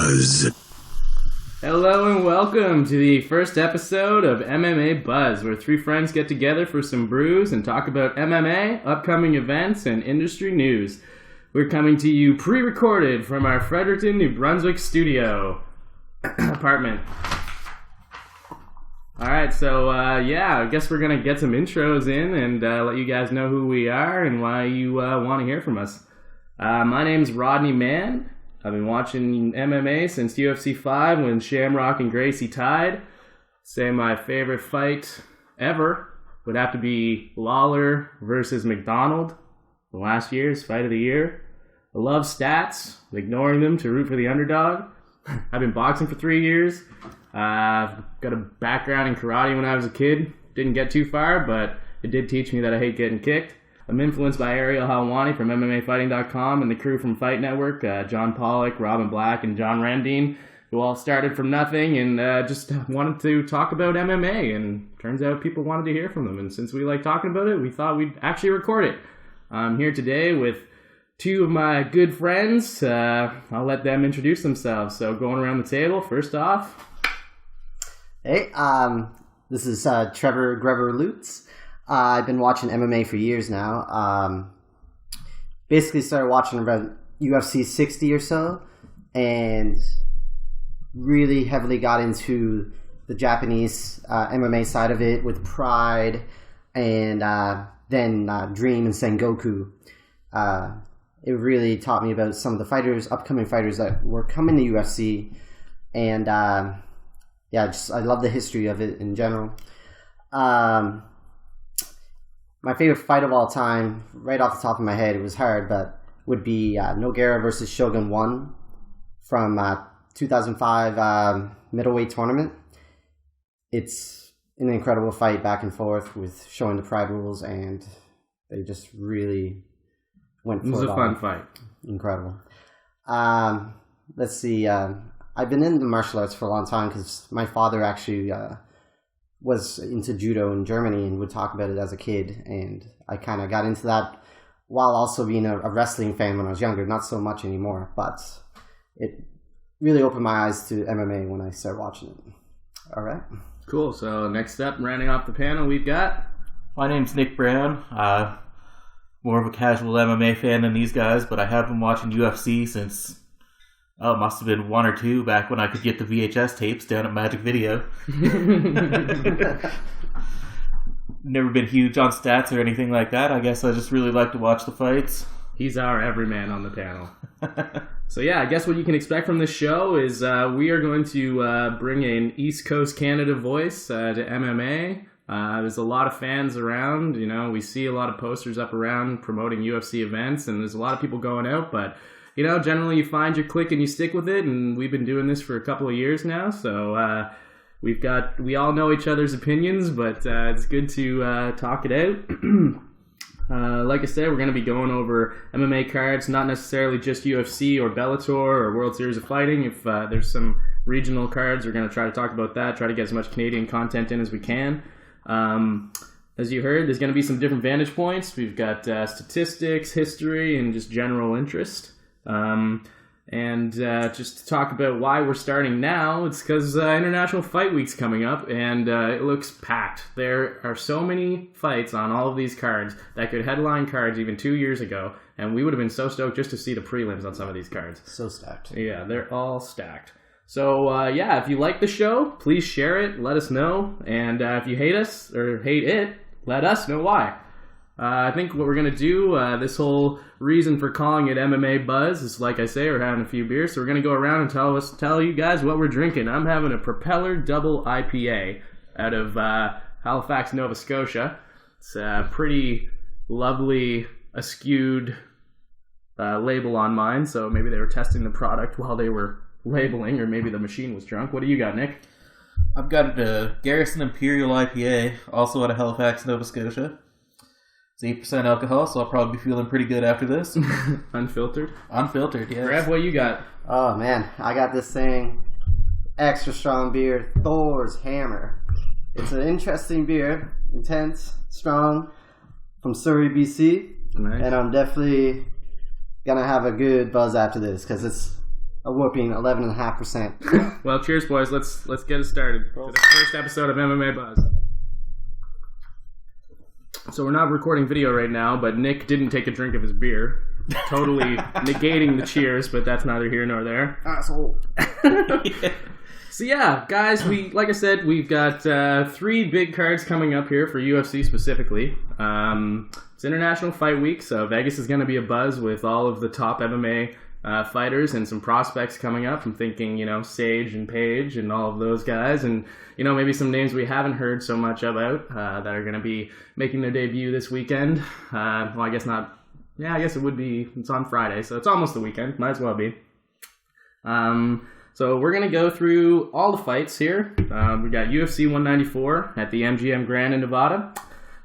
Buzz. Hello and welcome to the first episode of MMA Buzz, where three friends get together for some brews and talk about MMA, upcoming events, and industry news. We're coming to you pre-recorded from our Fredericton, New Brunswick studio apartment. Alright, so I guess we're going to get some intros in and let you guys know who we are and why you want to hear from us. My name's Rodney, man. I've been watching MMA since UFC 5 when Shamrock and Gracie tied. Say my favorite fight ever would have to be Lawler versus McDonald, last year's fight of the year. I love stats, ignoring them to root for the underdog. I've been boxing for 3 years. I've got a background in karate when I was a kid. Didn't get too far, but it did teach me that I hate getting kicked. I'm influenced by Ariel Helwani from MMAfighting.com and the crew from Fight Network, John Pollock, Robin Black, and John Randine, who all started from nothing and just wanted to talk about MMA, and turns out people wanted to hear from them, and since we like talking about it, we thought we'd actually record it. I'm here today with two of my good friends. I'll let them introduce themselves, so going around the table, first off. Hey, this is Trevor Grever Lutz. I've been watching MMA for years now. Basically started watching about UFC 60 or so, and really heavily got into the Japanese MMA side of it with Pride, and then Dream and Sengoku. It really taught me about some of the upcoming fighters that were coming to UFC, and I love the history of it in general. My favorite fight of all time, right off the top of my head, it was hard, but would be Nogueira versus Shogun 1 from 2005 Middleweight tournament. It's an incredible fight back and forth with showing the Pride rules, and they just really went for it. It was a fun fight. Incredible. Let's see. I've been into martial arts for a long time because my father actually was into judo in Germany and would talk about it as a kid, and I kind of got into that while also being a wrestling fan when I was younger. Not so much anymore, but it really opened my eyes to MMA when I started watching it. All right. Cool. So next up, rounding off the panel, we've got... My name's Nick Brown. More of a casual MMA fan than these guys, but I have been watching UFC since... it must have been 1 or 2 back when I could get the VHS tapes down at Magic Video. Never been huge on stats or anything like that. I guess I just really like to watch the fights. He's our everyman on the panel. So I guess what you can expect from this show is we are going to bring an East Coast Canada voice to MMA. There's a lot of fans around. You know, we see a lot of posters up around promoting UFC events, and there's a lot of people going out, but... You know, generally you find your clique and you stick with it, and we've been doing this for a couple of years now, so we all know each other's opinions, but it's good to talk it out. Like I said, we're going to be going over MMA cards, not necessarily just UFC or Bellator or World Series of Fighting. If there's some regional cards, we're going to try to talk about that, try to get as much Canadian content in as we can. As you heard, there's going to be some different vantage points. We've got statistics, history, and just general interest. Just to talk about why we're starting now, it's because International Fight Week's coming up, and it looks packed. There are so many fights on all of these cards that could headline cards even 2 years ago, and we would have been so stoked just to see the prelims on some of these cards. So stacked. Yeah, they're all stacked. So, if you like the show, please share it, let us know, and if you hate us, or hate it, let us know why. I think what we're going to do, this whole reason for calling it MMA Buzz is, like I say, we're having a few beers, so we're going to go around and tell you guys what we're drinking. I'm having a Propeller Double IPA out of Halifax, Nova Scotia. It's a pretty lovely, askewed label on mine, so maybe they were testing the product while they were labeling, or maybe the machine was drunk. What do you got, Nick? I've got a Garrison Imperial IPA, also out of Halifax, Nova Scotia. It's 8% alcohol, so I'll probably be feeling pretty good after this. Unfiltered? Unfiltered, yes. Grev, what you got? Oh, man. I got this thing. Extra strong beer. Thor's Hammer. It's an interesting beer. Intense. Strong. From Surrey, BC. Nice. And I'm definitely going to have a good buzz after this, because it's a whooping 11.5%. Well, cheers, boys. Let's get it started for the first episode of MMA Buzz. So we're not recording video right now, but Nick didn't take a drink of his beer, totally negating the cheers. But that's neither here nor there. Asshole. So yeah, guys, like I said, we've got 3 big cards coming up here for UFC specifically. It's International Fight Week, so Vegas is going to be a buzz with all of the top MMA fighters and some prospects coming up. I'm thinking, Sage and Paige and all of those guys, and maybe some names we haven't heard so much about that are going to be making their debut this weekend. Well, I guess not. Yeah, I guess it would be. It's on Friday, so it's almost the weekend. Might as well be. So we're going to go through all the fights here. We got UFC 194 at the MGM Grand in Nevada.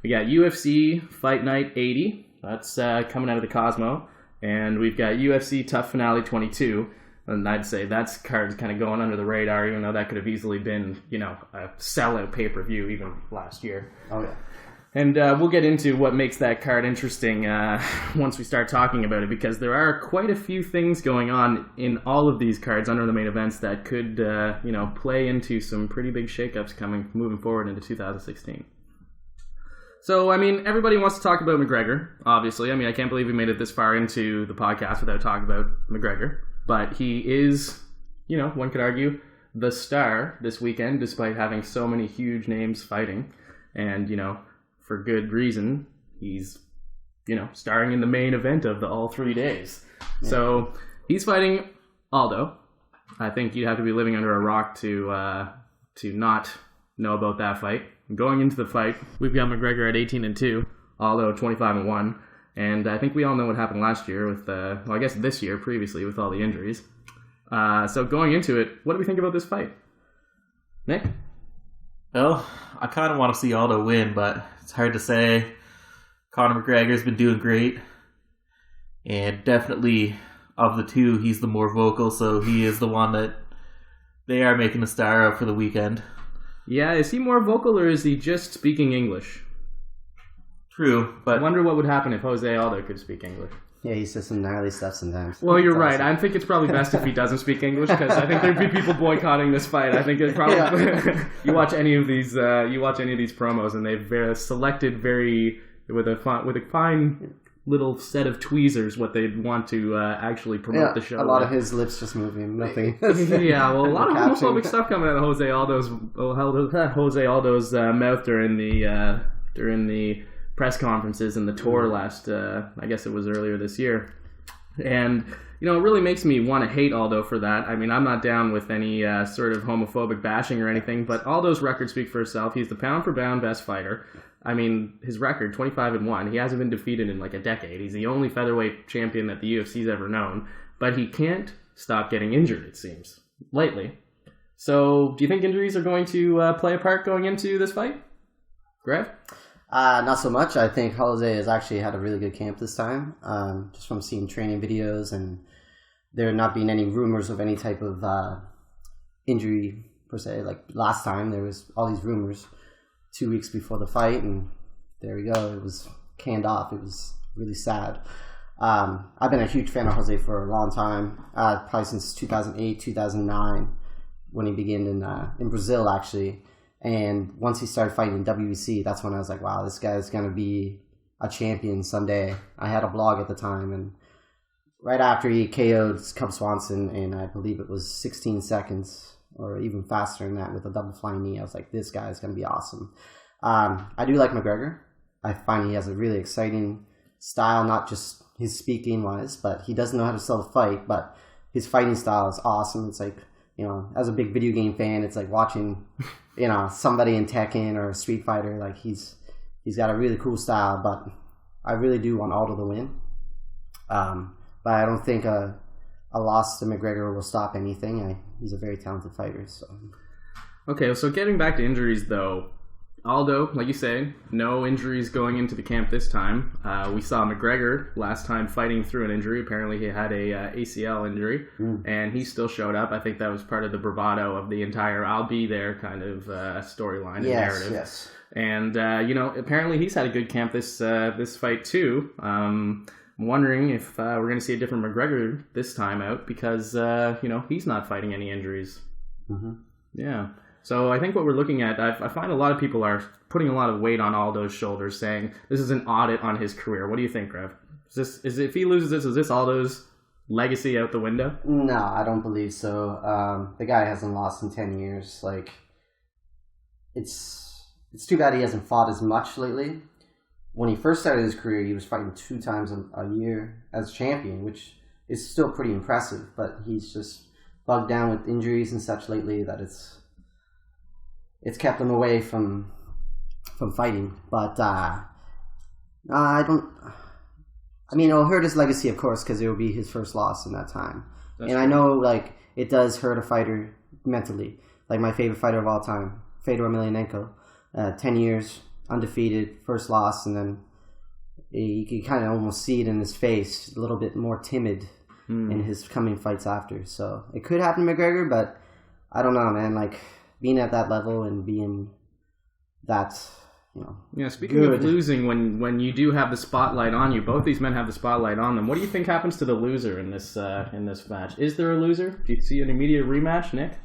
We got UFC Fight Night 80. That's coming out of the Cosmo. And we've got UFC Tough Finale 22. And I'd say that's card's kind of going under the radar, even though that could have easily been, a sellout pay-per-view even last year. Oh, yeah. And we'll get into what makes that card interesting once we start talking about it, because there are quite a few things going on in all of these cards under the main events that could, play into some pretty big shakeups moving forward into 2016. So, everybody wants to talk about McGregor, obviously. I can't believe we made it this far into the podcast without talking about McGregor. But he is, one could argue, the star this weekend, despite having so many huge names fighting. And, for good reason, he's, starring in the main event of all 3 days. Yeah. So, he's fighting Aldo. I think you'd have to be living under a rock to not know about that fight. Going into the fight, we've got McGregor at 18-2, Aldo 25-1, and I think we all know what happened last year with, I guess this year previously with all the injuries. So going into it, what do we think about this fight? Nick? Well, I kind of want to see Aldo win, but it's hard to say. Conor McGregor's been doing great, and definitely of the two, he's the more vocal, so he is the one that they are making a star of for the weekend. Yeah, is he more vocal or is he just speaking English? True, but I wonder what would happen if Jose Aldo could speak English. Yeah, he says some gnarly stuff sometimes. Well, you're right. I think it's probably best if he doesn't speak English, because I think there'd be people boycotting this fight. I think it probably you watch any of these promos, and they've selected with a fine little set of tweezers what they'd want to actually promote the show. A lot of his lips just moving, nothing. Yeah, well, a lot of homophobic stuff coming out of Jose Aldo's mouth during the press conferences and the tour last, I guess it was earlier this year. And, it really makes me want to hate Aldo for that. I'm not down with any sort of homophobic bashing or anything, but Aldo's record speaks for itself. He's the pound-for-pound best fighter. His record, 25-1, he hasn't been defeated in like a decade. He's the only featherweight champion that the UFC's ever known, but he can't stop getting injured, it seems, lately. So, do you think injuries are going to play a part going into this fight? Grev? Not so much. I think Jose has actually had a really good camp this time, just from seeing training videos and there not being any rumors of any type of injury, per se. Like last time, there was all these rumors 2 weeks before the fight, and there we go. It was canned off. It was really sad. I've been a huge fan of Jose for a long time, probably since 2008, 2009, when he began in Brazil, actually. And once he started fighting in WEC, that's when I was like, wow, this guy's going to be a champion someday. I had a blog at the time, and right after he KO'd Cub Swanson, and I believe it was 16 seconds, or even faster than that with a double flying knee, I was like, this guy's going to be awesome. I do like McGregor. I find he has a really exciting style, not just his speaking wise, but he doesn't know how to sell the fight, but his fighting style is awesome. It's like, as a big video game fan, it's like watching, somebody in Tekken or Street Fighter. Like he's got a really cool style, but I really do want Aldo to win. But I don't think a loss to McGregor will stop anything. He's a very talented fighter. So. Okay, so getting back to injuries, though, Aldo, like you say, no injuries going into the camp this time. We saw McGregor last time fighting through an injury. Apparently he had a ACL injury, and he still showed up. I think that was part of the bravado of the entire I'll be there kind of storyline and narrative. Yes. And, apparently he's had a good camp this fight too. One wondering if we're going to see a different McGregor this time out because, he's not fighting any injuries. Mm-hmm. Yeah. So I think what we're looking at, I find a lot of people are putting a lot of weight on Aldo's shoulders, saying this is an audit on his career. What do you think, Grev? If he loses this, is this Aldo's legacy out the window? No, I don't believe so. The guy hasn't lost in 10 years. Like, it's too bad he hasn't fought as much lately. When he first started his career, he was fighting 2 times a year as champion, which is still pretty impressive. But he's just bugged down with injuries and such lately that it's kept him away from fighting. But it'll hurt his legacy, of course, because it will be his first loss in that time. That's true. I know, like, it does hurt a fighter mentally. Like, my favorite fighter of all time, Fedor Emelianenko, 10 years, undefeated, first loss, and then you can kind of almost see it in his face, a little bit more timid in his coming fights after. So it could happen to McGregor, but I don't know, man. Like, being at that level and being that, speaking good. Of losing, when you do have the spotlight on you, both these men have the spotlight on them. What do you think happens to the loser in this match? Is there a loser? Do you see an immediate rematch, Nick?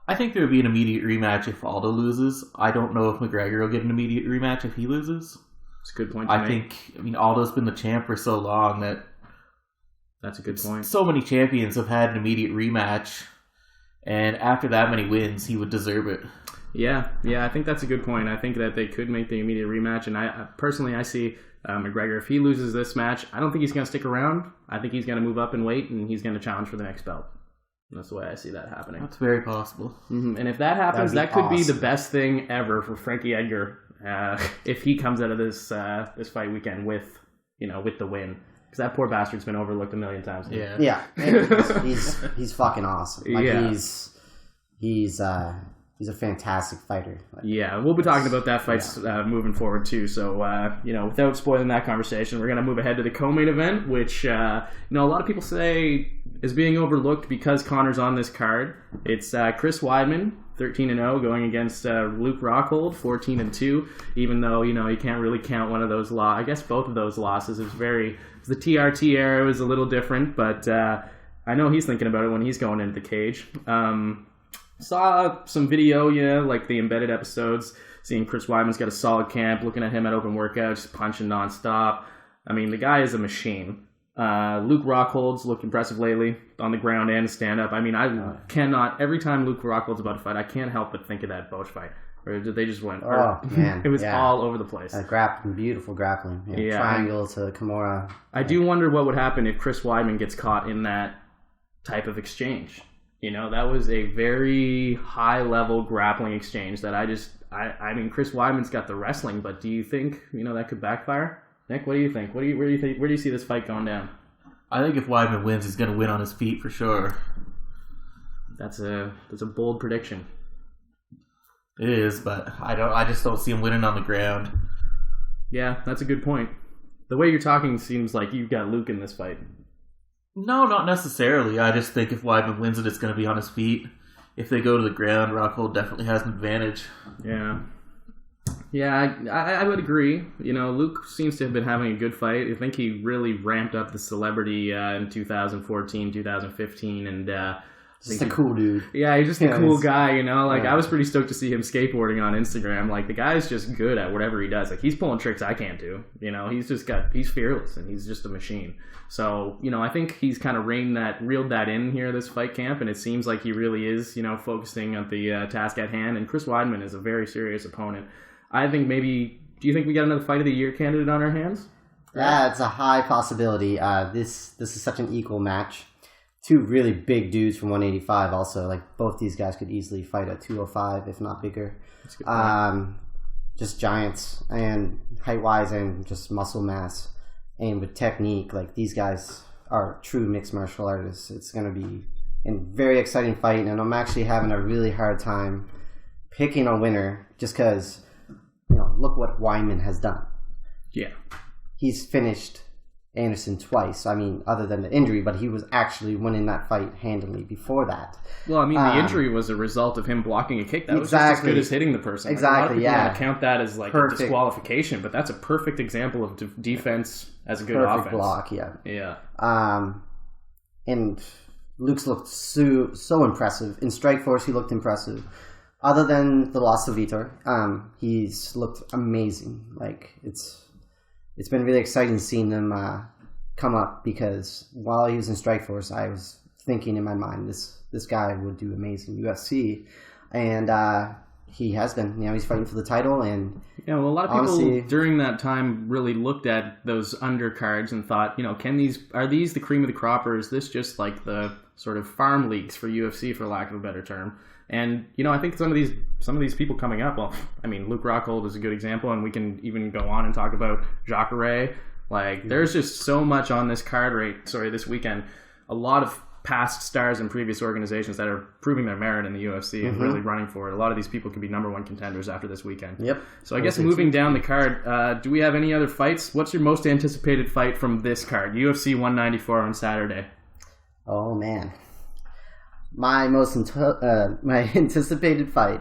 I think there would be an immediate rematch if Aldo loses. I don't know if McGregor will get an immediate rematch if he loses. That's a good point to make. Aldo's been the champ for so long that... That's a good point. So many champions have had an immediate rematch, and after that many wins, he would deserve it. Yeah, I think that's a good point. I think that they could make the immediate rematch, and I personally see McGregor, if he loses this match, I don't think he's going to stick around. I think he's going to move up in weight, and he's going to challenge for the next belt. That's the way I see that happening. That's very possible. Mm-hmm. And if that happens, that could be the best thing ever for Frankie Edgar if he comes out of this fight weekend with the win. Because that poor bastard's been overlooked a million times. Yeah. He's fucking awesome. Like, yeah. He's a fantastic fighter. We'll be talking about that fight moving forward too. So, without spoiling that conversation, we're going to move ahead to the co-main event, which, a lot of people say is being overlooked because Conor's on this card. It's Chris Wiedman, 13-0, going against Luke Rockhold, 14-2, even though, you can't really count one of those I guess both of those losses. The TRT era was a little different, but I know he's thinking about it when he's going into the cage. Saw some video, like the embedded episodes, seeing Chris Weidman's got a solid camp, looking at him at open workouts, punching nonstop. I mean, the guy is a machine. Luke Rockhold's looked impressive lately on the ground and stand-up. I mean, I cannot, every time Luke Rockhold's about to fight, I can't help but think of that Bosch fight. Where they just went, man. It was all over the place. Beautiful grappling. Triangle to Kimura. I do wonder what would happen if Chris Weidman gets caught in that type of exchange. That was a very high-level grappling exchange that I mean, Chris Weidman's got the wrestling, but do you think, that could backfire? Nick, what do you think? Where do you see this fight going down? I think if Wiedman wins, he's going to win on his feet for sure. That's a bold prediction. It is, but I just don't see him winning on the ground. Yeah, that's a good point. The way you're talking seems like you've got Luke in this fight. No, not necessarily. I just think if Wiedman wins it, it's going to be on his feet. If they go to the ground, Rockhold definitely has an advantage. Yeah, I would agree. Luke seems to have been having a good fight. I think he really ramped up the celebrity in 2014, 2015, and... Just a cool dude. Yeah, he's just a cool guy, I was pretty stoked to see him skateboarding on Instagram. Like, the guy's just good at whatever he does. Like, he's pulling tricks I can't do. He's fearless, and he's just a machine. So, I think he's kind of reeled that in here, this fight camp, and it seems like he really is, focusing on the task at hand. And Chris Weidman is a very serious opponent. I think do you think we got another fight of the year candidate on our hands? Yeah, it's a high possibility. This is such an equal match. 2 really big dudes from 185 also. Like, both these guys could easily fight at 205, if not bigger. That's a good point. Just giants, and height-wise and just muscle mass. And with technique, like, these guys are true mixed martial artists. It's going to be a very exciting fight, and I'm actually having a really hard time picking a winner just because, look what Wiedman has done. Yeah. He's finished Anderson twice. I mean, other than the injury, but he was actually winning that fight handily before that. Well, I mean, the injury was a result of him blocking a kick. That was just as good as hitting the person. Exactly, a lot of people don't count that as like a disqualification, but that's a perfect example of defense as a good offense. Perfect block, yeah. Yeah. And Luke's looked so impressive. In Strikeforce, he looked impressive. Other than the loss of Vitor, he's looked amazing. Like, it's been really exciting seeing them come up, because while he was in Strikeforce, I was thinking in my mind, this guy would do amazing UFC, and he has been. He's fighting for the title, and a lot of people during that time really looked at those undercards and thought, are these the cream of the crop, or is this just like the sort of farm leagues for UFC, for lack of a better term? And, I think some of these people coming up, well, I mean, Luke Rockhold is a good example, and we can even go on and talk about Jacare. Like, there's just so much on this this weekend. A lot of past stars in previous organizations that are proving their merit in the UFC and really running for it. A lot of these people could be number one contenders after this weekend. Yep. So I guess moving down the card, do we have any other fights? What's your most anticipated fight from this card? UFC 194 on Saturday. Oh, man. My most my anticipated fight,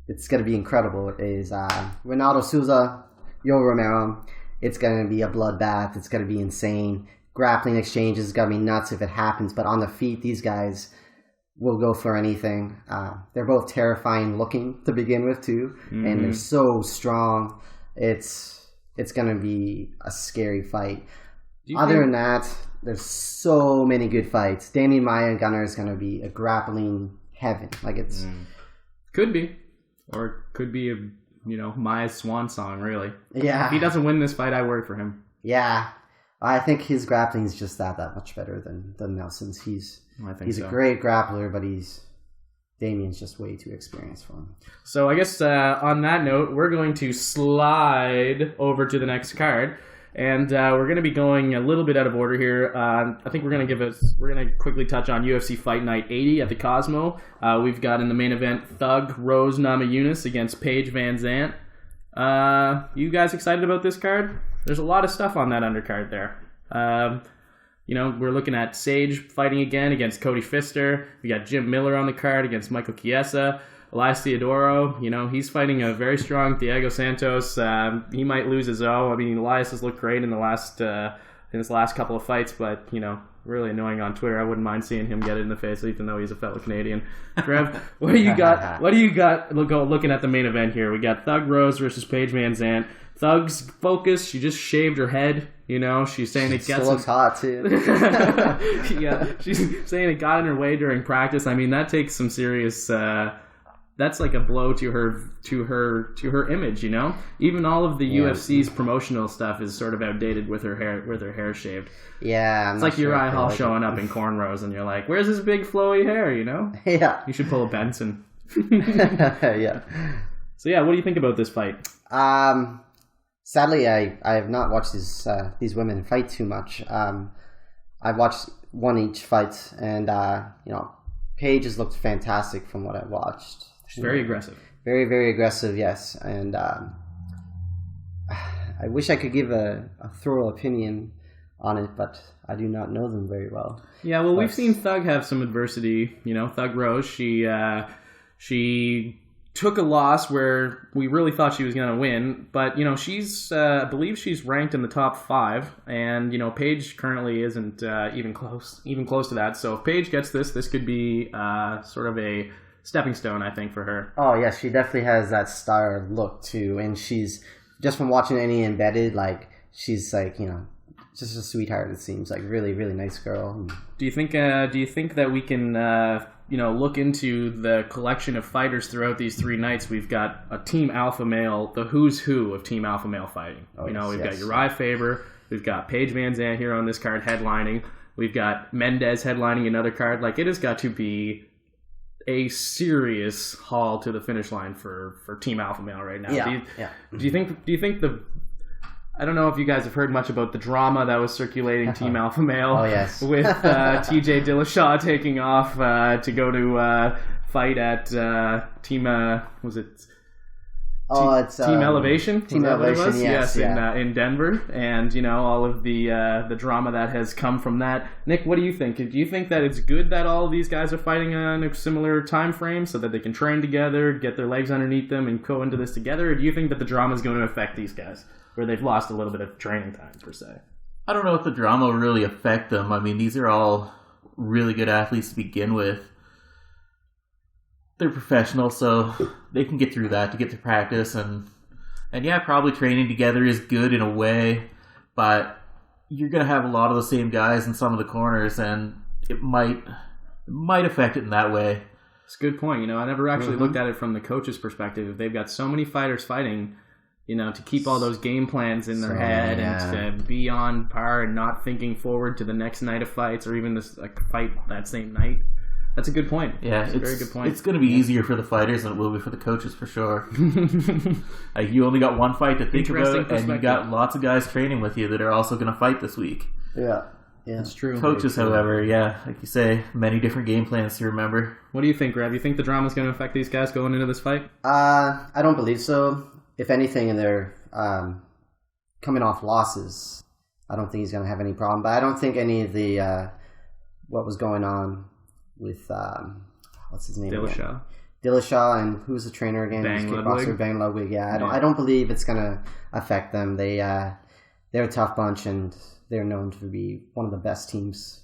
it's going to be incredible, is Ronaldo Souza, Yoel Romero. It's going to be a bloodbath. It's going to be insane. Grappling exchanges is going to be nuts if it happens. But on the feet, these guys will go for anything. They're both terrifying looking to begin with, too. Mm-hmm. And they're so strong. It's going to be a scary fight. Other than that, there's so many good fights. Damian Maia and Gunnar is going to be a grappling heaven. Like, it's... Could be. Or could be, Maia's swan song, really. Yeah. If he doesn't win this fight, I worry for him. Yeah. I think his grappling is just that much better than Nelson's. He's a great grappler, but Damian's just way too experienced for him. So I guess on that note, we're going to slide over to the next card. And we're going to be going a little bit out of order here. I think we're going to quickly touch on UFC Fight Night 80 at the Cosmo. We've got in the main event Thug Rose Namajunas against Paige Van Zant. You guys excited about this card? There's a lot of stuff on that undercard there. We're looking at Sage fighting again against Cody Pfister. We got Jim Miller on the card against Michael Chiesa. Elias Theodoro, he's fighting a very strong Thiago Santos. He might lose his O. I mean, Elias has looked great in his last couple of fights, but really annoying on Twitter. I wouldn't mind seeing him get it in the face, even though he's a fellow Canadian. Grev, what do you got? What do you got? Looking at the main event here, we got Thug Rose versus Paige Van Zant. Thug's focus. She just shaved her head. She's saying it gets. Still looks hot too. Yeah, she's saying it got in her way during practice. I mean, that takes some serious. That's like a blow to her image, Even all of the UFC's promotional stuff is sort of outdated with her hair shaved. Yeah, it's like Uriah Hall showing up in cornrows, and you're like, "Where's his big flowy hair?" Yeah, you should pull a Benson. Yeah. So yeah, what do you think about this fight? Sadly, I have not watched these women fight too much. I've watched one each fight, and Paige has looked fantastic from what I've watched. She's very aggressive. Very, very aggressive, yes. And I wish I could give a thorough opinion on it, but I do not know them very well. Yeah, well, we've seen Thug have some adversity. Thug Rose, she took a loss where we really thought she was going to win, but she's I believe she's ranked in the top 5, and Paige currently isn't even close to that. So if Paige gets this could be sort of a stepping stone, I think, for her. Oh yeah, she definitely has that star look too, and she's just from watching any Embedded, like she's like just a sweetheart. It seems like really, really nice girl. Do you think that we can look into the collection of fighters throughout these 3 nights? We've got a Team Alpha Male, the who's who of Team Alpha Male fighting. We've got Uriah Faber, we've got Paige Van Zant here on this card headlining, we've got Mendez headlining another card. Like, it has got to be a serious haul to the finish line for Team Alpha Male right now. Do you think the I don't know if you guys have heard much about the drama that was circulating Team Alpha Male. Oh, yes. With TJ Dillashaw taking off to go to fight at Team was it Oh, it's Team Elevation. Team Was that what it Elevation, was? yes, yeah. in Denver, and all of the drama that has come from that. Nick, what do you think? Do you think that it's good that all of these guys are fighting on a similar time frame so that they can train together, get their legs underneath them, and go into this together? Or do you think that the drama is going to affect these guys, where they've lost a little bit of training time per se? I don't know if the drama will really affect them. I mean, these are all really good athletes to begin with. They're professional, so they can get through that to get to practice. And yeah, probably training together is good in a way, but you're going to have a lot of the same guys in some of the corners, and it might affect it in that way. It's a good point. I never actually looked at it from the coach's perspective. If they've got so many fighters fighting, to keep all those game plans in their head and to be on par and not thinking forward to the next night of fights or even this fight that same night. That's a good point. Yeah, it's a very good point. It's going to be easier for the fighters than it will be for the coaches for sure. You only got one fight to think about, and you got lots of guys training with you that are also going to fight this week. Yeah, that's true. Coaches, however, like you say, many different game plans to remember. What do you think, Grev? You think the drama is going to affect these guys going into this fight? I don't believe so. If anything, and they're coming off losses, I don't think he's going to have any problem. But I don't think any of the what was going on with what's his name? Dillashaw, and who's the trainer again? Bang Ludwig. Yeah, I don't believe it's going to affect them. They're a tough bunch, and they're known to be one of the best teams.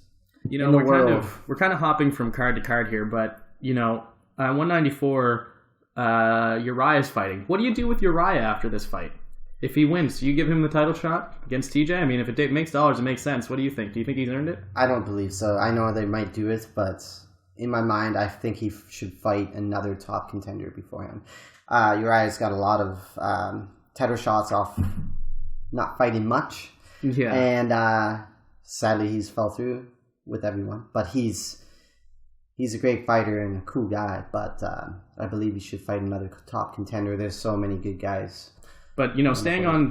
In the world. We're kind of hopping from card to card here, but 194. Uriah's fighting. What do you do with Uriah after this fight? If he wins, do you give him the title shot against TJ? I mean, if it makes dollars, it makes sense. What do you think? Do you think he's earned it? I don't believe so. I know they might do it, but in my mind, I think he should fight another top contender before him. Uriah's got a lot of title shots off not fighting much. Yeah. And sadly, he's fell through with everyone. But he's a great fighter and a cool guy. But I believe he should fight another top contender. There's so many good guys. But staying on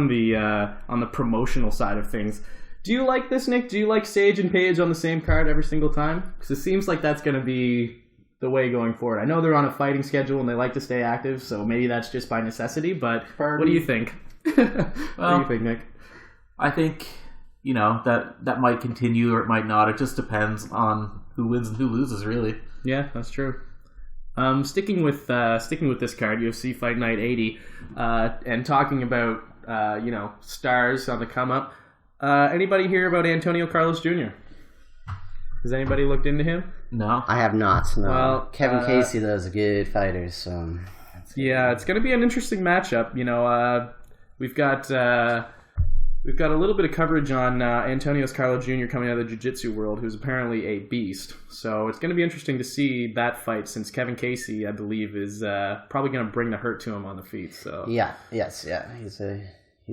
the promotional side of things, do you like this, Nick? Do you like Sage and Paige on the same card every single time? Because it seems like that's going to be the way going forward. I know they're on a fighting schedule and they like to stay active, so maybe that's just by necessity. But what do you think? What do you think, Nick? I think that might continue or it might not. It just depends on who wins and who loses, really. Yeah, that's true. Sticking with this card, UFC Fight Night 80, and talking about stars on the come up. Anybody hear about Antonio Carlos Jr.? Has anybody looked into him? No, I have not. No. Well, Kevin Casey though is a good fighter, so yeah, it's going to be an interesting matchup. We've got a little bit of coverage on Antonio Carlos Jr. coming out of the jiu-jitsu world, who's apparently a beast. So it's going to be interesting to see that fight, since Kevin Casey, I believe, is probably going to bring the hurt to him on the feet. So he's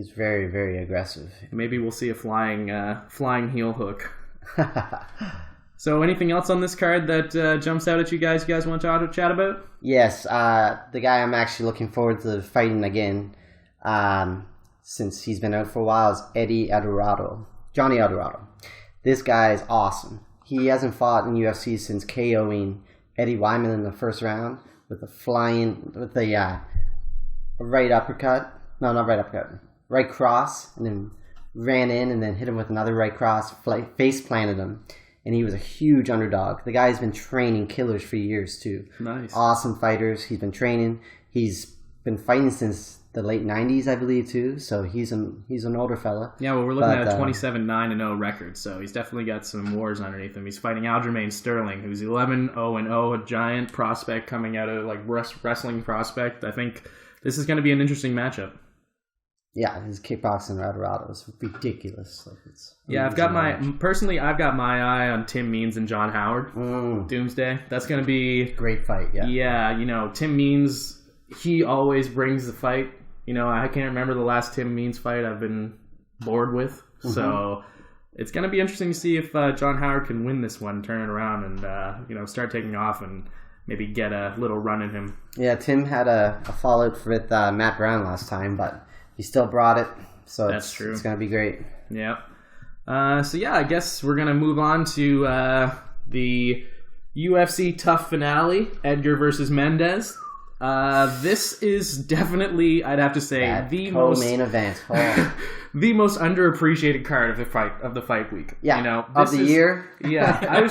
very, very aggressive. Maybe we'll see a flying heel hook. So anything else on this card that jumps out at you guys? You guys want to chat about? Yes, the guy I'm actually looking forward to fighting again. Since he's been out for a while, is Johnny Eldorado. This guy is awesome. He hasn't fought in UFC since KOing Eddie Wiedman in the first round with a right cross, and then ran in and then hit him with another right cross, face planted him, and he was a huge underdog. The guy's been training killers for years too. Nice. Awesome fighters. He's been training. He's been fighting since the late 90s, I believe, too. So he's an older fella. Yeah, well, we're looking at a 27-9-0 record, so he's definitely got some wars underneath him. He's fighting Aljamain Sterling, who's 11-0-0, a giant prospect coming out of wrestling prospect. I think this is going to be an interesting matchup. Yeah, his kickboxing Eldorado is ridiculous. I've got my eye on Tim Means and John Howard. Doomsday. That's going to be great fight. Yeah. Yeah, Tim Means, he always brings the fight. I can't remember the last Tim Means fight I've been bored with. Mm-hmm. So it's going to be interesting to see if John Howard can win this one, turn it around, and start taking off and maybe get a little run in him. Yeah, Tim had a fallout with Matt Brown last time, but he still brought it. So that's true. It's going to be great. Yeah. I guess we're going to move on to the UFC Tough Finale, Edgar versus Mendez. This is definitely, I'd have to say, That the co-main event. Oh. the most underappreciated card of the fight week. Yeah, you know, of the year. Yeah, I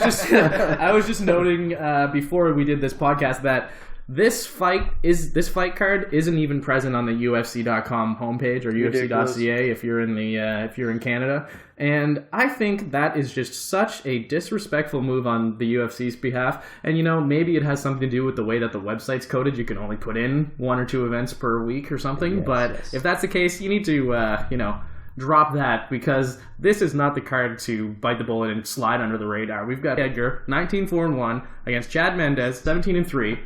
was just noting before we did this podcast that this fight card isn't even present on the UFC.com homepage or UFC.ca if you're in Canada, and I think that is just such a disrespectful move on the UFC's behalf. And you know, maybe it has something to do with the way that the website's coded. You can only put in 1 or 2 events per week or something. Yes, but yes. if that's the case, you need to drop that, because this is not the card to bite the bullet and slide under the radar. We've got Edgar 19-4-1 against Chad Mendes 17-3.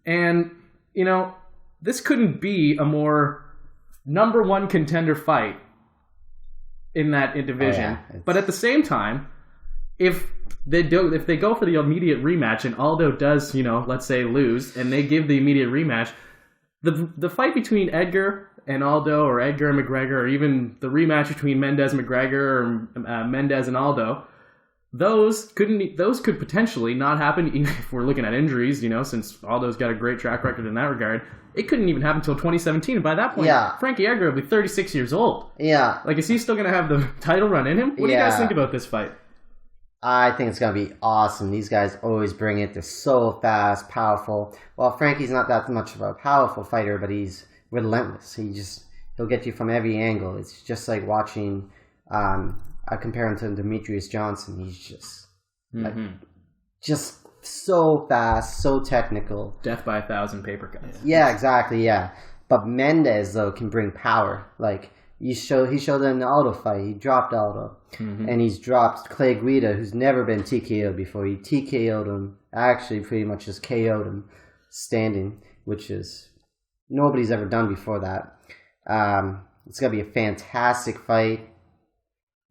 And, you know, this couldn't be a more number one contender fight in that division. Oh, yeah. But at the same time, if they go for the immediate rematch and Aldo does, let's say lose, and they give the immediate rematch, the fight between Edgar and Aldo, or Edgar and McGregor, or even the rematch between Mendes and McGregor, or Mendes and Aldo, those could potentially not happen if we're looking at injuries, since Aldo's got a great track record in that regard. It couldn't even happen until 2017. And by that point, Frankie Edgar will be 36 years old. Yeah. Like, is he still going to have the title run in him? What do you guys think about this fight? I think it's going to be awesome. These guys always bring it. They're so fast, powerful. Well, Frankie's not that much of a powerful fighter, but he's relentless. He'll get you from every angle. It's just like watching... I compare him to Demetrius Johnson. He's just just so fast, so technical. Death by 1,000 paper cuts. Yeah, exactly. Yeah, but Mendes though can bring power. Like he showed in the Aldo fight. He dropped Aldo, and he's dropped Clay Guida, who's never been TKO'd before. He TKO'd him. Actually, pretty much just KO'd him standing, which is nobody's ever done before that. It's gonna be a fantastic fight.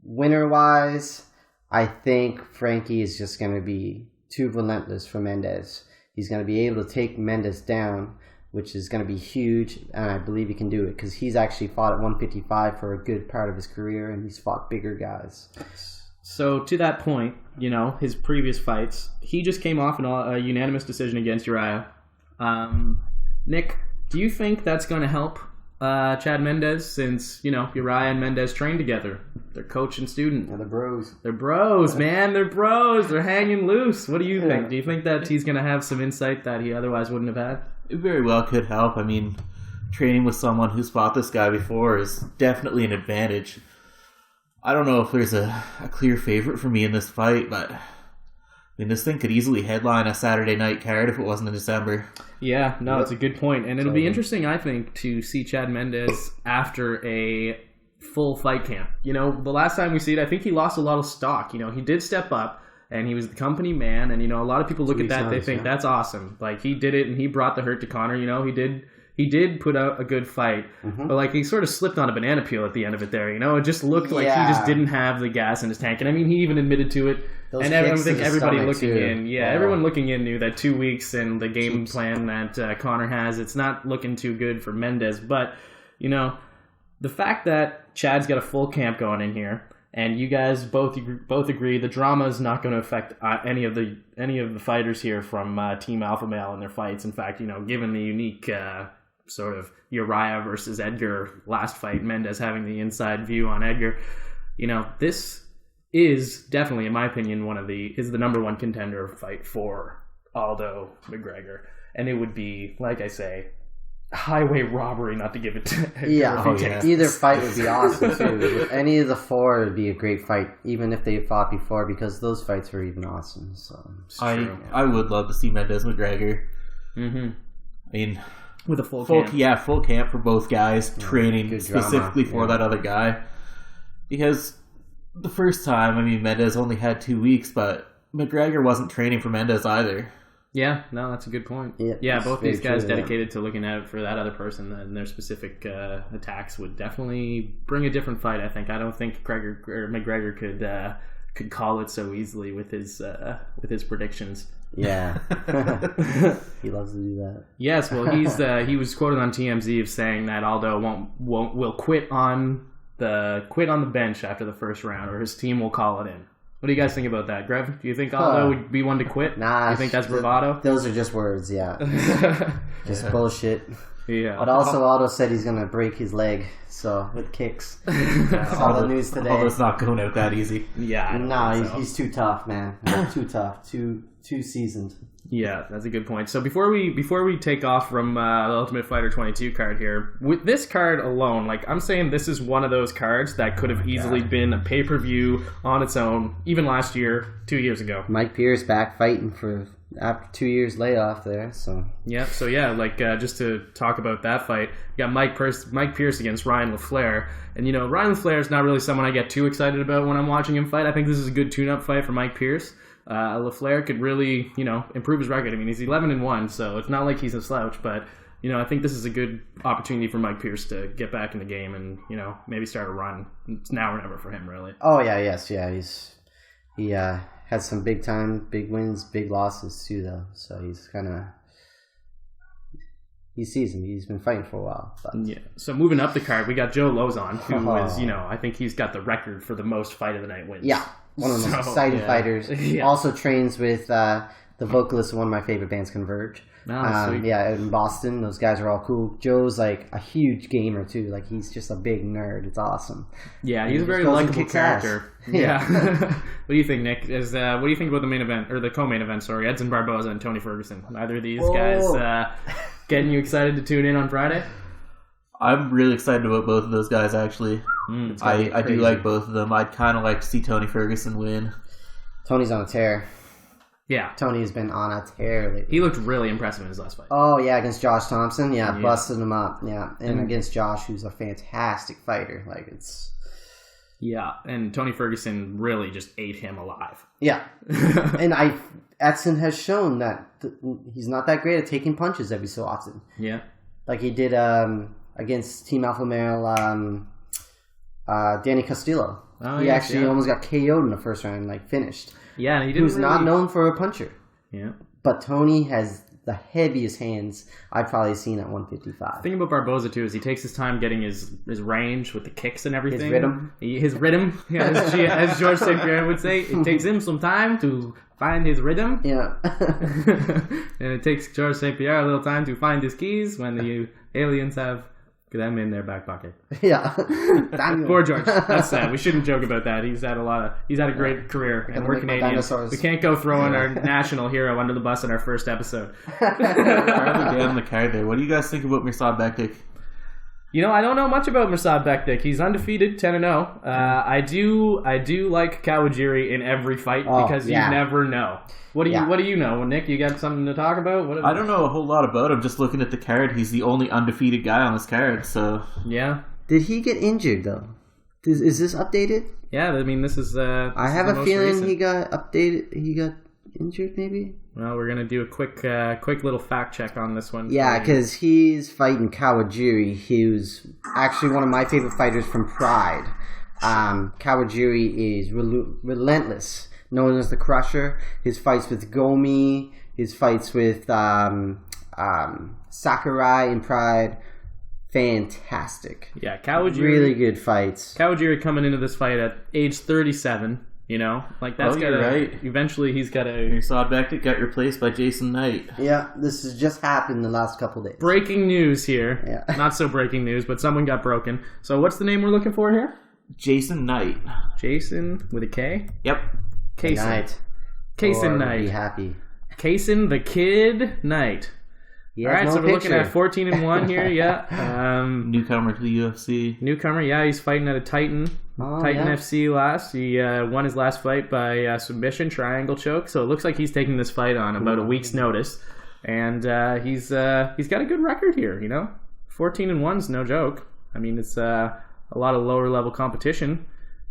Winner-wise, I think Frankie is just going to be too relentless for Mendes. He's going to be able to take Mendes down, which is going to be huge, and I believe he can do it because he's actually fought at 155 for a good part of his career, and he's fought bigger guys. So to that point, his previous fights, he just came off a unanimous decision against Uriah. Nick, do you think that's going to help Chad Mendes, since Uriah and Mendes train together? They're coach and student. Yeah, they're bros. They're bros, man. They're bros. They're hanging loose. What do you think? Do you think that he's going to have some insight that he otherwise wouldn't have had? It very well could help. I mean, training with someone who's fought this guy before is definitely an advantage. I don't know if there's a clear favorite for me in this fight, but this thing could easily headline a Saturday night card if it wasn't in December. Yeah, no, it's a good point. And it'll be interesting, I think, to see Chad Mendes after a full fight camp. The last time we see it, I think he lost a lot of stock. He did step up, and he was the company man. And, a lot of people look at that, they think that's awesome. Like, he did it, and he brought the hurt to Conor. He did put out a good fight, but he sort of slipped on a banana peel at the end of it there. It just looked like he just didn't have the gas in his tank. And I mean, he even admitted to it. And I think everybody looking in, everyone looking in knew that 2 weeks and the game plan that Conor has, it's not looking too good for Mendes. But, the fact that Chad's got a full camp going in here, and you guys both agree the drama is not going to affect any of the fighters here from Team Alpha Male in their fights. In fact, given the unique sort of Uriah versus Edgar last fight, Mendes having the inside view on Edgar, this is definitely, in my opinion, is the number one contender fight for Aldo McGregor. And it would be, like I say, highway robbery not to give it to Edgar. Either fight would be awesome too. Any of the four would be a great fight, even if they fought before, because those fights were even awesome. So I would love to see Mendes McGregor. I mean, with a full camp. Yeah, full camp for both guys, training specifically for that other guy. Because the first time, Mendes only had 2 weeks, but McGregor wasn't training for Mendes either. Yeah, no, that's a good point. Yeah, both these guys dedicated to looking out for that other person, and their specific attacks would definitely bring a different fight, I think. I don't think McGregor could call it so easily with his predictions. Yeah. He loves to do that. Yes, well, he was quoted on TMZ of saying that Aldo will quit on the bench after the first round, or his team will call it in. What do you guys think about that, Grev? Do you think Aldo would be one to quit? Nah. You think that's bravado? Those are just words, yeah. Just bullshit. Yeah. But also, Aldo said he's going to break his leg, so with kicks. That's all the news today. Aldo's not going out that easy. Yeah. No, he's too tough, man. Too tough. Too seasoned. Yeah, that's a good point. So before we take off from the Ultimate Fighter 22 card here, with this card alone, like I'm saying, this is one of those cards that could have easily been a pay-per-view on its own, even last year, 2 years ago. Mike Pierce back fighting after 2 years layoff there, so. Yeah, so like just to talk about that fight, you got Mike Pierce against Ryan LaFleur. And, Ryan LaFleur is not really someone I get too excited about when I'm watching him fight. I think this is a good tune-up fight for Mike Pierce. LaFleur could really, improve his record. I mean, he's 11-1, so it's not like he's a slouch, but, I think this is a good opportunity for Mike Pierce to get back in the game and, maybe start a run. It's now or never for him, really. Oh, yeah, yes, yeah. He had some big wins, big losses, too, though. So he's kind of... He's seasoned. He's been fighting for a while. But. Yeah. So moving up the card, we got Joe Lozon, who is, I think he's got the record for the most fight of the night wins. Yeah. One of the most exciting fighters. Yeah. Also trains with the vocalist of one of my favorite bands, Converge. Yeah, in Boston. Those guys are all cool. Joe's like a huge gamer too. Like he's just a big nerd. It's awesome. Yeah, he's a very likable character. Yeah. What do you think, Nick? What do you think about the main event or the co-main event? Sorry, Edson Barboza and Tony Ferguson. Either of these guys getting you excited to tune in on Friday? I'm really excited about both of those guys, actually. I do like both of them. I'd kind of like to see Tony Ferguson win. Tony's on a tear. Yeah. Tony's been on a tear lately. He looked really impressive in his last fight. Oh, yeah, against Josh Thompson. Yeah, busted him up. Yeah, and against Josh, who's a fantastic fighter. Like, it's... Yeah, and Tony Ferguson really just ate him alive. Yeah. And Edson has shown that he's not that great at taking punches every so often. Yeah. Like he did against Team Alpha Male, Danny Castillo. Oh, he actually almost got KO'd in the first round, like finished. Yeah, and he was not known for a puncher. Yeah. But Tony has the heaviest hands I've probably seen at 155. The thing about Barboza, too, is he takes his time getting his range with the kicks and everything. His rhythm. His rhythm, as George St. Pierre would say. It takes him some time to find his rhythm. Yeah. And it takes George St. Pierre a little time to find his keys when the aliens have them in their back pocket. Yeah. Poor George. That's sad. We shouldn't joke about that. He's had a great career, and we're Canadians. We can't go throwing our national hero under the bus in our first episode. Rather down the card there. What do you guys think about Mirsad Bektik? I don't know much about Mirsad Bektik. He's undefeated, 10-0. I do like Kawajiri in every fight because you never know. What do you know, Nick? You got something to talk about? I don't know a whole lot about him. Just looking at the card, he's the only undefeated guy on this card. So yeah. Did he get injured though? Is this updated? Yeah, I mean this is. I have a feeling recent. He got updated. He got injured, maybe. Well, we're gonna do a quick little fact check on this one. Yeah, because he's fighting Kawajiri, who's actually one of my favorite fighters from Pride. Kawajiri is relentless, known as the Crusher. His fights with Gomi, his fights with Sakurai in Pride, fantastic. Yeah, Kawajiri, really good fights. Kawajiri coming into this fight at age 37. Like that's right. Eventually, he's got to. Mirsad Bektik got replaced by Jason Knight. Yeah, this has just happened the last couple days. Breaking news here. Yeah. Not so breaking news, but someone got broken. So, what's the name we're looking for here? Jason Knight. Jason with a K. Yep. Knight. Kaysen Knight. Be happy. Kaysen the Kid Knight. All right, so we're looking at 14-1 here. Yeah. Newcomer to the UFC. Newcomer, yeah, he's fighting at a Titan. Titan FC last. He won his last fight by submission, triangle choke. So it looks like he's taking this fight on about a week's notice, and he's got a good record here. 14-1's no joke. I mean, it's a lot of lower level competition,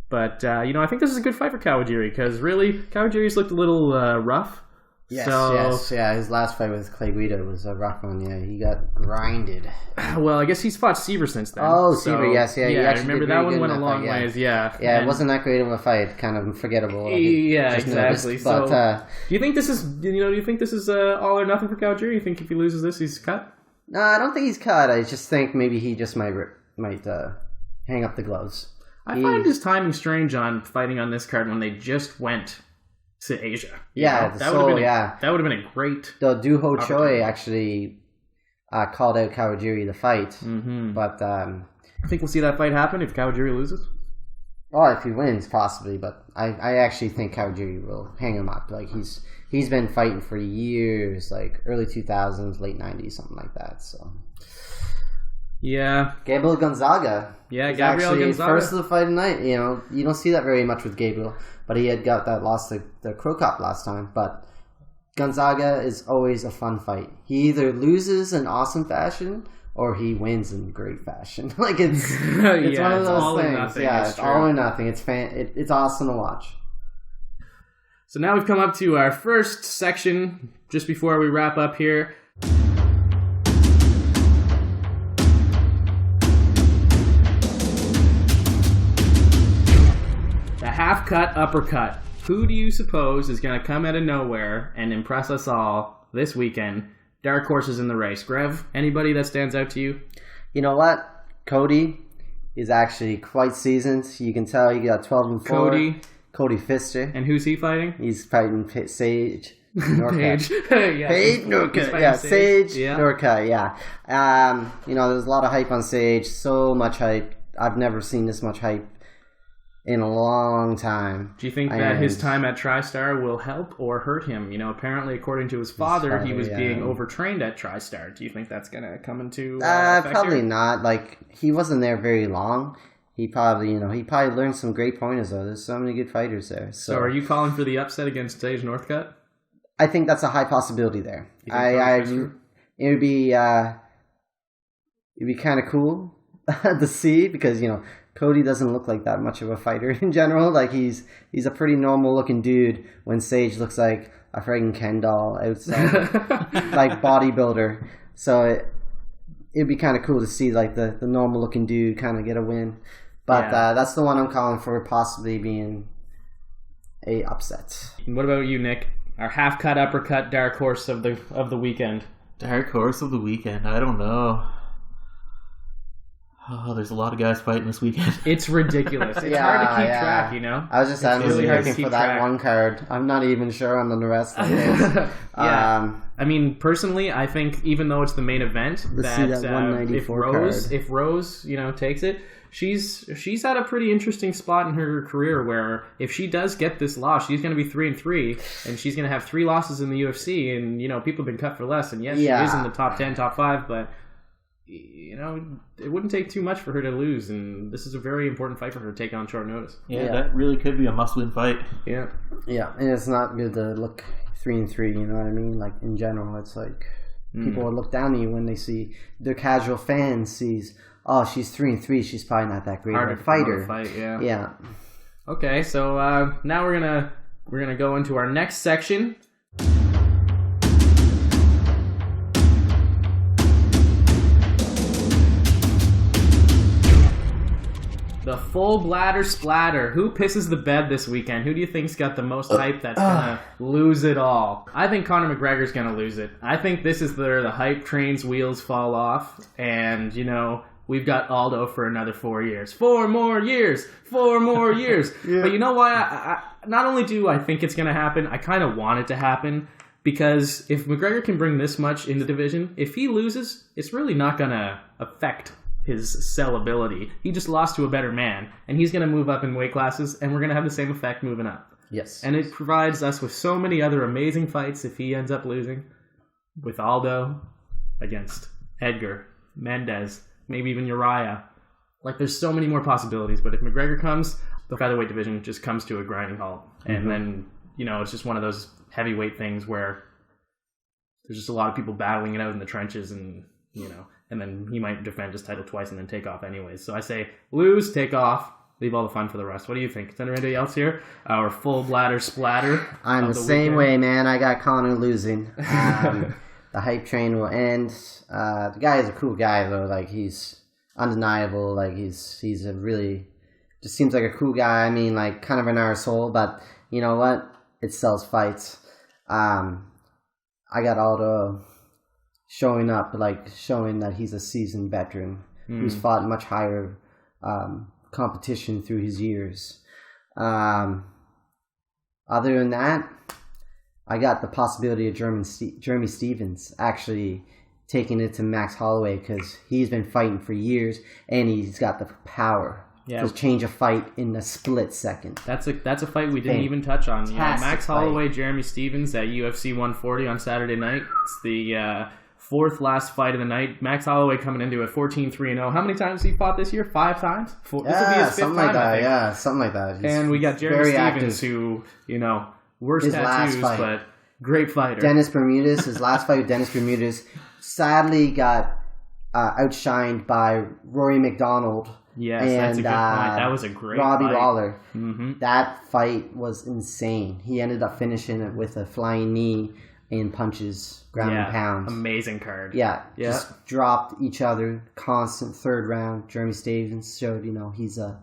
but I think this is a good fight for Kawajiri because really Kawajiri's looked a little rough. Yes, his last fight with Clay Guida was a rough one. Yeah, he got grinded. Well, I guess he's fought Seaver since then. Oh, Seaver, yes, yeah. I remember that one went a long ways. Yeah, it wasn't that great of a fight. Kind of forgettable. Yeah, exactly. Nervous, but do you think this is? Do you think this is all or nothing for Kawajiri? You think if he loses this, he's cut? No, I don't think he's cut. I just think maybe he just might hang up the gloves. I find his timing strange on fighting on this card when they just went to Asia. Yeah, that would have been a great. The Duho Choi actually called out Kawajiri to fight, but I think we'll see that fight happen if Kawajiri loses. Oh, if he wins, possibly, but I actually think Kawajiri will hang him up. Like he's been fighting for years, like early 2000s, late 90s, something like that. So yeah, Gabriel Gonzaga. Yeah, Gabriel Gonzaga. First of the fight tonight. You know, you don't see that very much with Gabriel, but he had got that loss to the Crow Cop last time. But Gonzaga is always a fun fight. He either loses in awesome fashion or he wins in great fashion. Like it's one of those things. Yeah, it's all or nothing. It's awesome to watch. So now we've come up to our first section just before we wrap up here. The half-cut uppercut. Who do you suppose is going to come out of nowhere and impress us all this weekend? Dark horses in the race. Grev, anybody that stands out to you? You know what? Cody is actually quite seasoned. You can tell he got 12-4. Cody Fister. And who's he fighting? He's fighting Sage Norcutt. Paige Norcutt. Yeah, Sage Norcutt. Yeah. You know, there's a lot of hype on Sage. So much hype. I've never seen this much hype in a long time. Do you think that his time at TriStar will help or hurt him? You know, apparently, according to his father he was being overtrained at TriStar. Do you think that's going to come into probably here? Not. Like, he wasn't there very long. He probably learned some great pointers, though. There's so many good fighters there. So are you calling for the upset against Sage Northcutt? I think that's a high possibility there. It would be kind of cool to see because, you know, Cody doesn't look like that much of a fighter in general. Like he's a pretty normal looking dude when Sage looks like a friggin' Ken doll outside, like bodybuilder. So it'd be kind of cool to see like the normal looking dude kind of get a win. But that's the one I'm calling for possibly being a upset. What about you, Nick? Our half cut uppercut dark horse of the weekend. Dark horse of the weekend. I don't know. Oh, there's a lot of guys fighting this weekend. It's ridiculous. It's hard to keep track, you know? I was just really looking for that one card. I'm not even sure on the rest of it. I mean, personally, I think even though it's the main event, if Rose, you know, takes it, she's had a pretty interesting spot in her career where if she does get this loss, she's going to be 3-3, and she's going to have 3 losses in the UFC, and, you know, people have been cut for less, and yes, she is in the top 10, top 5, but you know, it wouldn't take too much for her to lose, and this is a very important fight for her to take on short notice. Yeah, that really could be a must-win fight. Yeah, and it's not good to look 3-3. You know what I mean? Like in general, it's like people will look down at you when they see their casual fan sees, oh, she's 3-3. She's probably not that great of a fighter. Yeah. Okay, so now we're gonna go into our next section. The full bladder splatter. Who pisses the bed this weekend? Who do you think's got the most hype that's gonna lose it all? I think Conor McGregor's gonna lose it. I think this is the hype train's wheels fall off, and you know we've got Aldo for another 4 years. 4 more years. 4 more years. But you know why? I not only do I think it's gonna happen, I kind of want it to happen. Because if McGregor can bring this much in the division, if he loses, it's really not gonna affect his sellability. He just lost to a better man, and he's going to move up in weight classes, and we're going to have the same effect moving up. Yes. And it provides us with so many other amazing fights if he ends up losing. With Aldo against Edgar, Mendez, maybe even Uriah. Like, there's so many more possibilities, but if McGregor comes, the featherweight division just comes to a grinding halt. And then, you know, it's just one of those heavyweight things where there's just a lot of people battling it out in the trenches, and, you know, and then he might defend his title twice and then take off anyways. So I say lose, take off, leave all the fun for the rest. What do you think? Is there anybody else here? Our full bladder splatter. I'm the same way, man. I got Conor losing. The hype train will end. The guy is a cool guy, though. Like, he's undeniable. Like, he's a really, just seems like a cool guy. I mean, like, kind of an arsehole, but you know what? It sells fights. I got Aldo showing up, like showing that he's a seasoned veteran who's fought much higher competition through his years. Other than that, I got the possibility of Jeremy Stevens actually taking it to Max Holloway because he's been fighting for years and he's got the power to change a fight in a split second. That's a fight we didn't even touch on. Max Holloway, Jeremy Stevens at UFC 140 on Saturday night. It's the fourth last fight of the night. Max Holloway coming into it 14-3-0. How many times has he fought this year? 5 times? This will be his fifth something time, like that. I think. Yeah, something like that. And we got Jeremy Stevens, who, worst his tattoos, but great fighter. Dennis Bermudez, his last fight with Dennis Bermudez, sadly got outshined by Rory McDonald. Yes, that's a good point. That was a great Robbie fight. Lawler. Mm-hmm. That fight was insane. He ended up finishing it with a flying knee and punches, ground and pound. Amazing card. Yeah, just dropped each other. Constant third round. Jeremy Stevens showed, he's a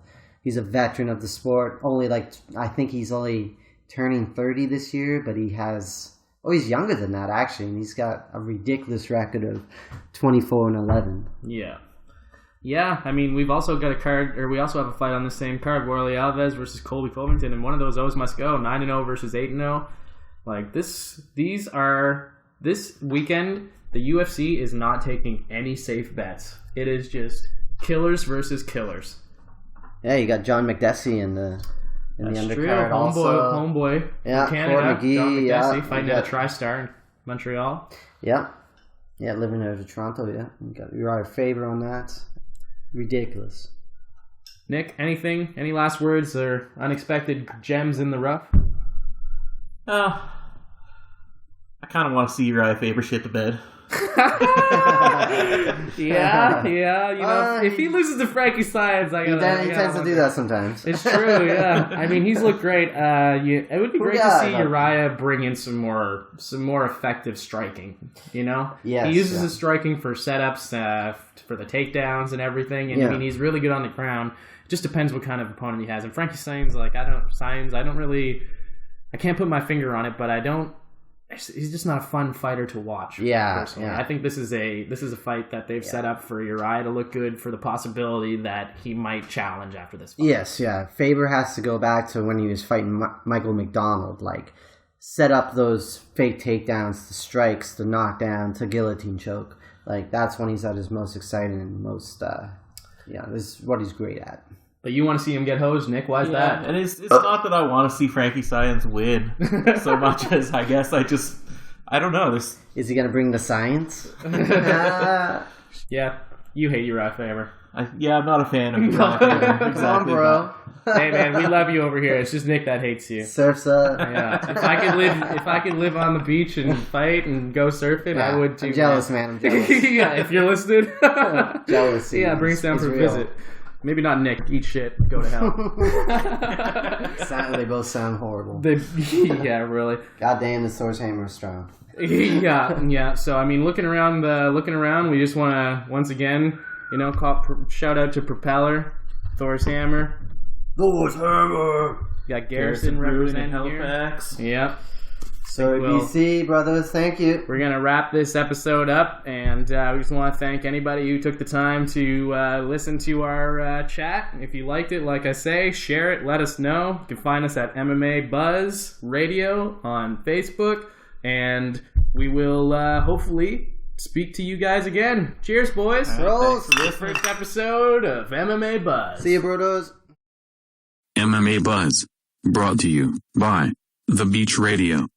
veteran of the sport. I think he's only turning 30 this year, but he has. Oh, he's younger than that actually, and he's got a ridiculous record of 24-11. Yeah. Yeah, I mean, we've also got we also have a fight on the same card, Warley Alves versus Colby Covington, and one of those O's must go, 9-0 versus 8-0. Like, this weekend, the UFC is not taking any safe bets. It is just killers versus killers. Yeah, you got John McDessie in the undercard true. also. Homeboy Yeah, from Canada, McGee, John McDessie, fighting at a TriStar in Montreal. Yeah. Yeah, living out of Toronto, yeah. You got Uriah Faber on that. Ridiculous. Nick, anything? Any last words or unexpected gems in the rough? I kind of want to see Uriah Faber shit the bed. Yeah. If he loses to Frankie Saenz, he tends to do that sometimes. It's true, yeah. I mean, he's looked great. It would be great to see Uriah bring in some more effective striking. Yes, he uses his striking for setups, for the takedowns and everything. And I mean, he's really good on the ground. It just depends what kind of opponent he has. And Frankie Saenz, I can't put my finger on it, but he's just not a fun fighter to watch. Personally. I think this is a fight that they've set up for Uriah to look good for the possibility that he might challenge after this fight. Yes, yeah. Faber has to go back to when he was fighting Michael McDonald, set up those fake takedowns, the strikes, the knockdown, to guillotine choke. That's when he's at his most exciting and most, this is what he's great at. But you want to see him get hosed, Nick? Why is that? And it's not that I want to see Frankie Saenz win so much as I guess I don't know. Is he going to bring the science? Yeah, you hate Uriah Faber. I'm not a fan of Uriah Faber. Exactly. Come on, bro. Hey man, we love you over here. It's just Nick that hates you. Surf's up. Yeah. If I could live on the beach and fight and go surfing, I would too. I'm jealous, man. I'm jealous. Yeah, if you're listening. Jealousy. Yeah, bring us down for a visit. Maybe not Nick. Eat shit. Go to hell. They both sound horrible. Yeah, really. God damn, the Thor's hammer is strong. Yeah. So I mean, looking around, we just want to once again, shout out to Propeller, Thor's hammer. Thor's hammer. Got Garrison representing Halifax. Here. Yep. So BC brothers, thank you. We're gonna wrap this episode up, and we just want to thank anybody who took the time to listen to our chat. If you liked it, like I say, share it. Let us know. You can find us at MMA Buzz Radio on Facebook, and we will hopefully speak to you guys again. Cheers, boys! Rolls. For this first episode of MMA Buzz. See you, brothers. MMA Buzz, brought to you by The Beach Radio.